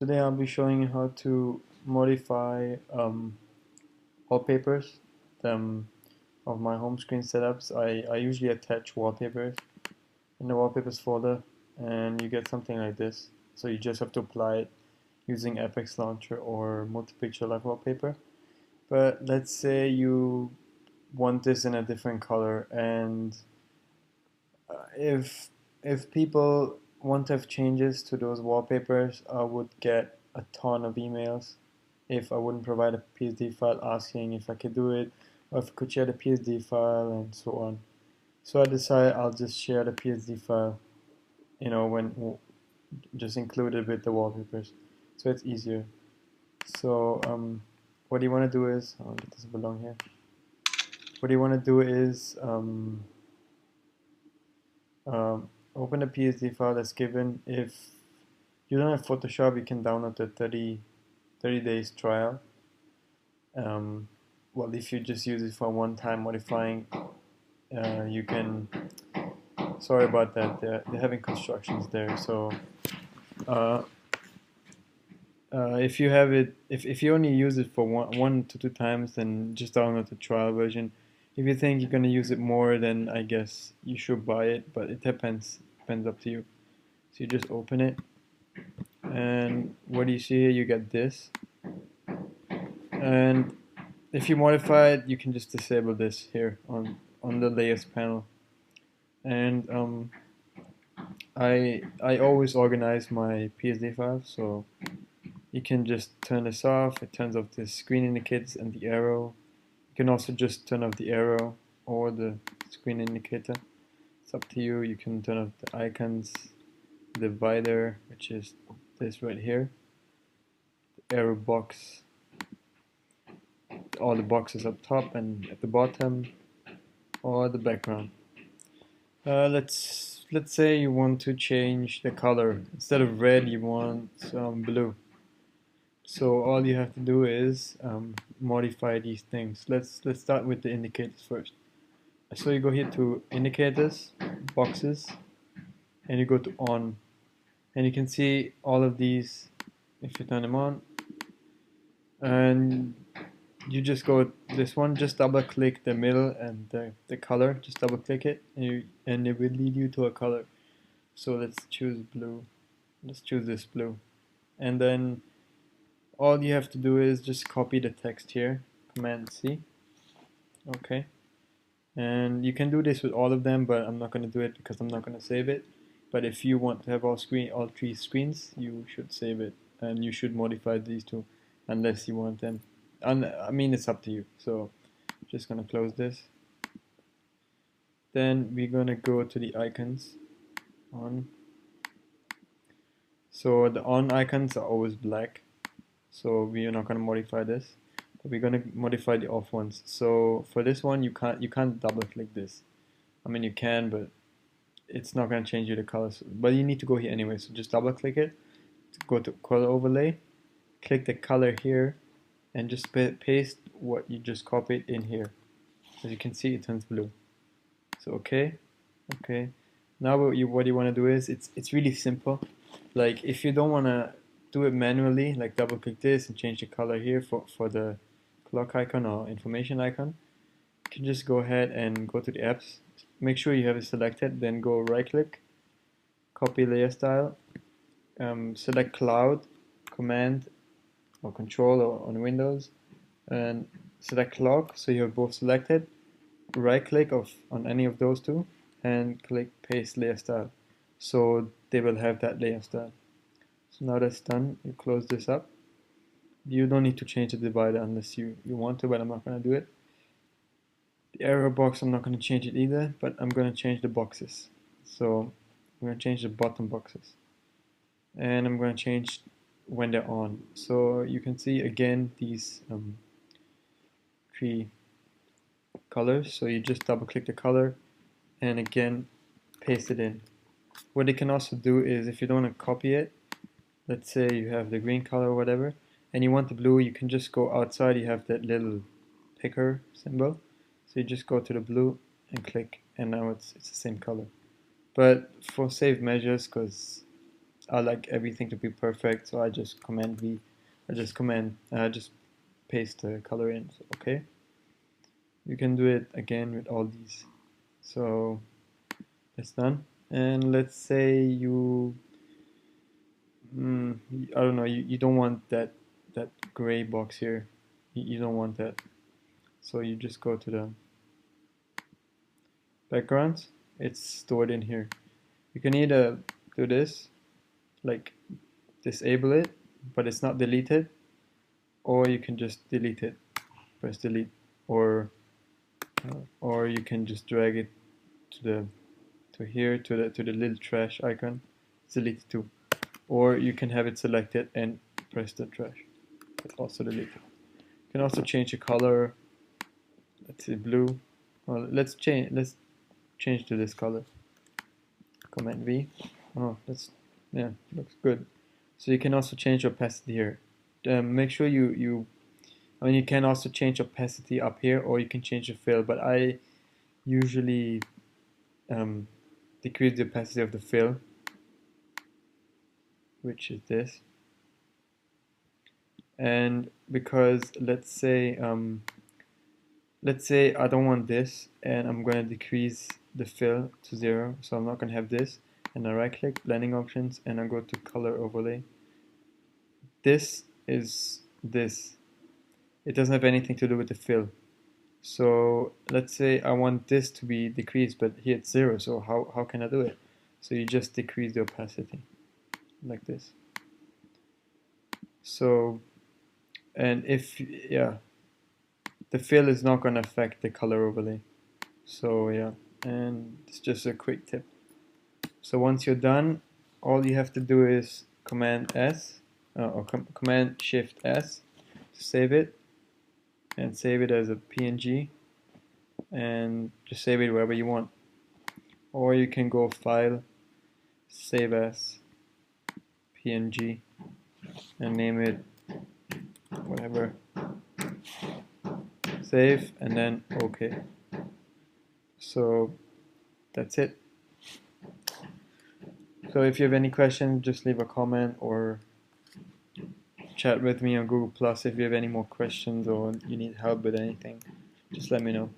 Today I'll be showing you how to modify wallpapers um, of my home screen setups. I usually attach wallpapers in the wallpapers folder and you get something like this. So you just have to apply it using Apex Launcher or Multi-Picture Live Wallpaper. But let's say you want this in a different color, and if people want to have changes to those wallpapers, I would get a ton of emails if I wouldn't provide a PSD file asking if I could do it, or if I could share the PSD file and so on. So I decided I'll just share the PSD file, when just include it with the wallpapers, so it's easier. So what you want to do is, oh, it doesn't belong here. What you want to do is open the PSD file that's given. If you don't have Photoshop, you can download the 30 days trial. Well, if you just use it for one time modifying, you can. Sorry about that. They're having constructions there. So uh, if you have it, if you only use it for one to two times, then just download the trial version. If you think you're gonna use it more, then I guess you should buy it. But it depends up to you. So you just open it, and what do you see here? You get this, and if you modify it, you can just disable this here on the layers panel. And I always organize my PSD files, so you can just turn this off. It turns off the screen indicators and the arrow. You can also just turn off the arrow or the screen indicator. It's up to you. You can turn off the icons, the divider, which is this right here, the arrow box, all the boxes up top and at the bottom, or the background. Let's say you want to change the color. Instead of red, you want blue. So all you have to do is modify these things. Let's start with the indicators first. So you go here to indicators, boxes, and you go to on, and you can see all of these if you turn them on, and you just go this one, just double click the middle and the color, just double click it, and it will lead you to a color. So let's choose blue. Let's choose this blue, and then all you have to do is just copy the text here, Command C. Okay, and you can do this with all of them, but I'm not going to do it because I'm not going to save it. But if you want to have all three screens, you should save it, and you should modify these two, unless you want them. And I mean, it's up to you. So just gonna close this. Then we're gonna go to the icons on. So the on icons are always black, so we are not gonna modify this, but we're gonna modify the off ones. So for this one, you can't double click this. I mean, you can, but it's not gonna change you the colors. But you need to go here anyway. So just double click it, go to color overlay, click the color here, and just paste what you just copied in here. As you can see, it turns blue. So okay. Now what you want to do is, it's really simple. Like if you don't want to do it manually, like double click this and change the color here for the clock icon or information icon, you can just go ahead and go to the apps. Make sure you have it selected, then go right click, copy layer style, select cloud, command or control on Windows, and select clock so you have both selected. Right click on any of those two and click paste layer style, so they will have that layer style. So now that's done, you close this up. You don't need to change the divider unless you want to, but I'm not going to do it. The arrow box, I'm not going to change it either, but I'm going to change the boxes. So I'm going to change the bottom boxes, and I'm going to change when they're on. So you can see again these three colors. So you just double click the color and again paste it in. What you can also do is, if you don't want to copy it, let's say you have the green color or whatever, and you want the blue, you can just go outside. You have that little picker symbol, so you just go to the blue and click, and now it's the same color. But for safe measures, because I like everything to be perfect, so I just command V. Just paste the color in. So, okay. You can do it again with all these. So that's done. And let's say you, I don't know, you don't want that gray box here. You don't want that. So you just go to the background. It's stored in here. You can either do this, like disable it, but it's not deleted, or you can just delete it. Press delete, or you can just drag it to the here to the little trash icon. It's deleted too. Or you can have it selected and press the trash. It's also deleted. You can also change the color. Let's say blue. Well, let's change to this color. Command V. Oh, yeah, looks good. So you can also change opacity here. Make sure I mean, you can also change opacity up here, or you can change the fill. But I usually decrease the opacity of the fill, which is this. And because let's say I don't want this, and I'm going to decrease the fill to 0, so I'm not going to have this. And I right click, blending options, and I go to color overlay. This is this. It doesn't have anything to do with the fill. So let's say I want this to be decreased, but here it's 0, so how can I do it? So you just decrease the opacity, like this. So, and yeah, the fill is not going to affect the color overlay. So yeah, and it's just a quick tip. So once you're done, all you have to do is Command S, or Command Shift S to save it, and save it as a PNG, and just save it wherever you want. Or you can go File, Save As, PNG, and name it whatever. Save, and then OK. So that's it. So if you have any questions, just leave a comment or chat with me on Google Plus. If you have any more questions or you need help with anything, just let me know.